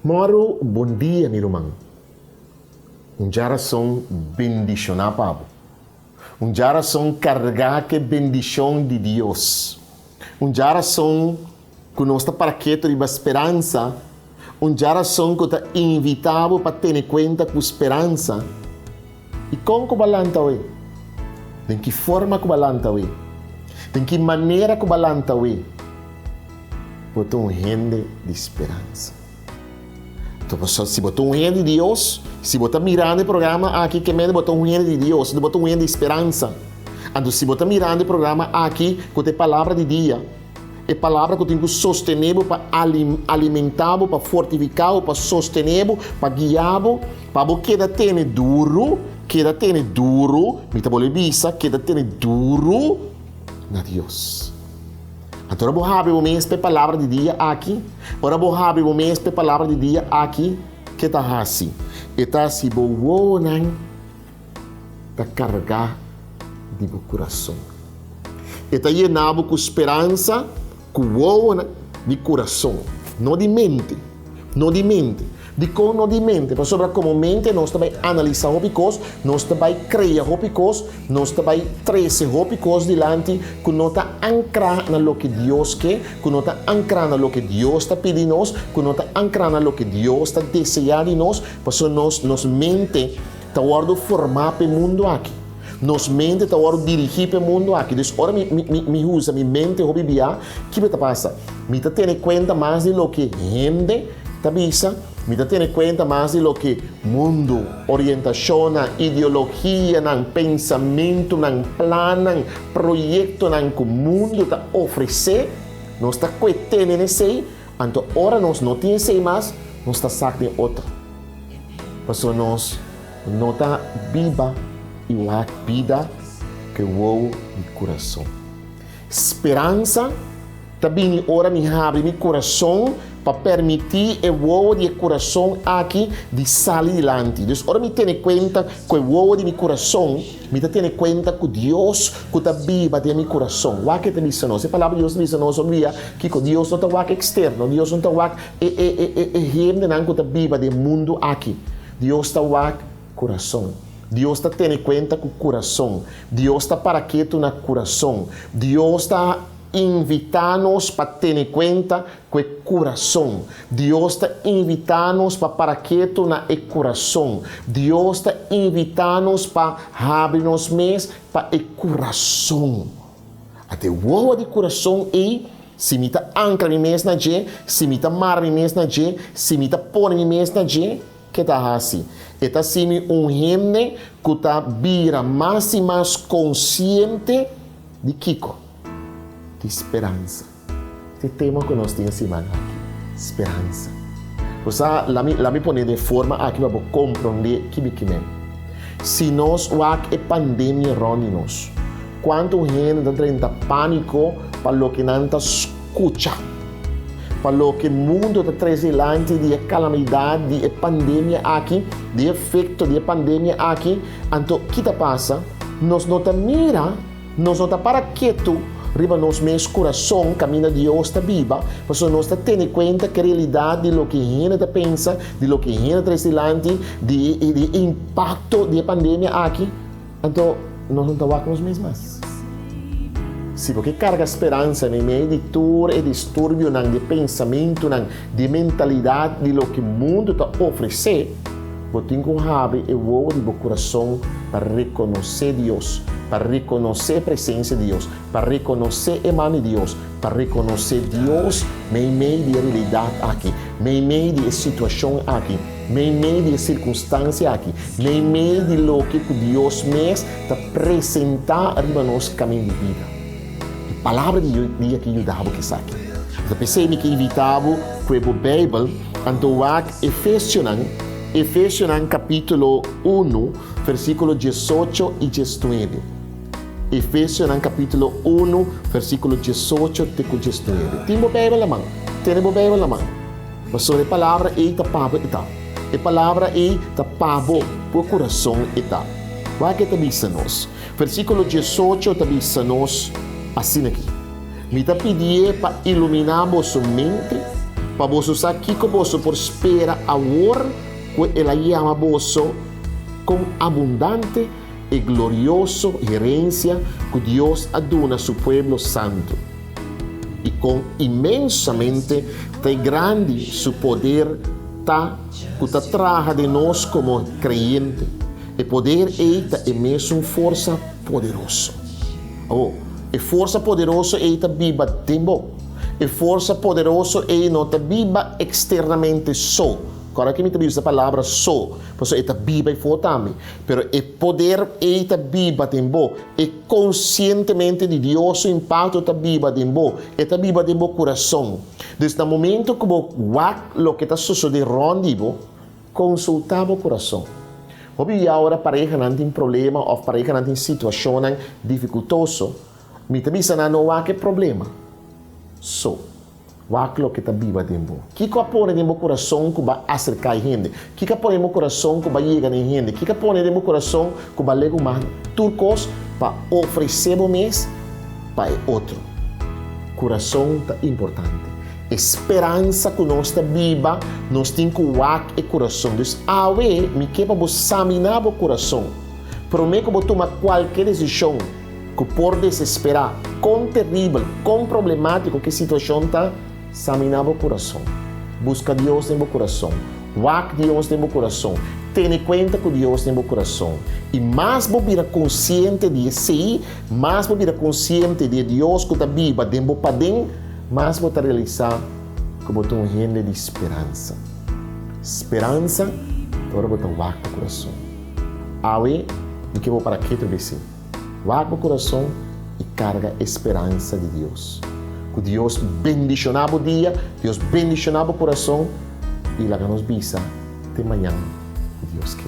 Moro, bom dia, meu irmão. Geração bendicionar, Pablo. Geração carregar que bendição de Deus. Geração que nós está para que de esperança. Geração que está invitado para ter em conta com esperança. E como que balanta hoje? De que forma que balanta hoje? De que maneira que balanta hoje? Botou rende de esperança. Então, se botou um rende de Deus, se botar mirando o programa aqui, que me botou um rende de Deus, se botou um rende de esperança. Então, se botar mirando o programa aqui, com a palavra de dia, é palavra que tem que sostener, para alimentar, para fortificar, para sostener, para guiar, para que da tene duro, me tá bole bisa, que da tene duro na Deus. Então, vou abrir o mês para a palavra de dia aqui. Agora, vou abrir o mês para a palavra de dia aqui. Que está assim? Está assim, vou não tá carregar de meu coração. Está llenado com esperança, com o de coração. Não de mente. Não de mente. De como não de mente. Mas sobre como mente, nós também analisar o picos, nós também criar o picos, nós também trazer o picos delante, que nós está ancrar na lo que Deus quer, que nós está ancrar na lo que Deus está pedindo nós, que nós está ancrar na lo que Deus está desejando de nós, porque nós mente está hora de formar para o mundo aqui. Nos mente está hora de dirigir para o mundo aqui. Então, ora me usa minha mente, o bibia, que me passa? Me está tendo conta mais de lo que gente está bisa. Me está tendo conta mais de lo que mundo, orientação, ideologia, pensamento, plano, projeto que o mundo está oferecendo. Nós está coetendo nesse, então ora nós não temos esse mais, nós está sacando outro. Porque nós não está viva e a vida que o coração. Esperança também ora me abre meu coração para permitir o ovo de coração aqui de sair adiante. Então, ora me tenho conta que o ovo de meu coração, me tenho conta que Deus que está viva de meu coração. O que está dizendo? Se a palavra de Deus diz não sabia que Deus não está externo, Deus não está gente não que está viva do mundo aqui. Deus está coração. Deus está tendo conta com o coração. Deus está para quieto no coração. Deus está invitar-nos para ter conta com o coração. Deus está invitar-nos para quieto no coração. Deus está invitar-nos para abrir-nos mais para o coração. Até o ovo de coração é se me está ancra mês na G, se me está mar mês na G, se me está pôr mês na G, que está assim. Está assim gente que está vira mais e mais consciente de Kiko. De esperança. Esse tema que nós temos semana aqui. Esperança. Você lá me põe de forma aqui para compreender que se nós o é pandemia ronde nós. Quanto gente está tendo pânico para o que não está escuta. Para o que o mundo está trazendo de calamidade, de pandemia aqui, de efeito de pandemia aqui. Então, o que passa? Nós não está mira, nós não está para quieto, riba nos meus coração, caminho de Deus está viva, porque nós está tendo conta que a realidade de lo que a gente pensa, de lo que a gente traz delante, de impacto da pandemia aqui. Então, nós não estamos com os mesmos. Se você carga esperança no meio de tudo e distúrbio de pensamento, de mentalidade de lo que o mundo está oferecendo, você tem que abrir o olho do coração para reconhecer Deus, para reconhecer a presença de Deus, para reconhecer a mão de Deus, para reconhecer Deus no meio da realidade aqui, no meio da situação aqui, no meio da circunstância aqui, no meio de lo que Deus mesmo está apresentando no nosso caminho de vida. A palavra de Deus que ajudava que saque. Eu pensei que invitava com a Bíblia, então Efésios capítulo 1, versículo 18 e 19. Efésios capítulo 1, versículo 18 e 19. Tem a Bíblia na mão? Tem a Bíblia na mão? Mas a palavra é tapava e tal. A palavra é tapava o coração e tal. O que está dizendo? Versículo 18 está dizendo assim aqui. Me está pedindo para iluminar vossa mente, para você usar aqui que você prospera agora, que ela chama você com abundante e glorioso herência que Deus aduna a seu pueblo santo. E com imensamente grande seu poder que traga de nós como creyente. E poder é mesmo força poderosa. E força poderosa é viva tempo. E força poderosa é não viva externamente só. Agora que me usa a palavra só, porque é viva e forte também. Mas o poder é viva tempo. E conscientemente de Deus o impacto é viva tempo. É viva tempo coração. Desde o momento que o que está sucedendo, consultava o coração. Hobby agora pareja não tem problema ou pareja não tem situação dificultosa. Me avisa não há que problema. Só. Aquilo que está viva dentro. O que põe no meu coração que vai acercar a gente? O que põe no meu coração que vai chegar na gente? O que põe no meu coração que vai levar mais turcos para oferecer o mês para outro? Coração é importante. Esperança que nós está viva, nós temos que o coração. Então, me quer para examinar o coração. Prometo que vou tomar qualquer decisão que por desesperar, com terrível, com problemático que a situação está, examinar o coração. Busca Deus no coração. Wak Deus no coração. Tenha conta com Deus no coração. E mais vou vir consciente de si, mais vou vir consciente de Deus que está viva dentro para dentro, mais vou realizar como um reino de esperança. Esperança, agora vou estar wak no coração. Awe, e que vou para aqui também sim. Wak no coração e carga a esperança de Deus. Que Deus bendicionava o dia, Deus bendicionava o coração e lá nos visa até amanhã, Deus quer.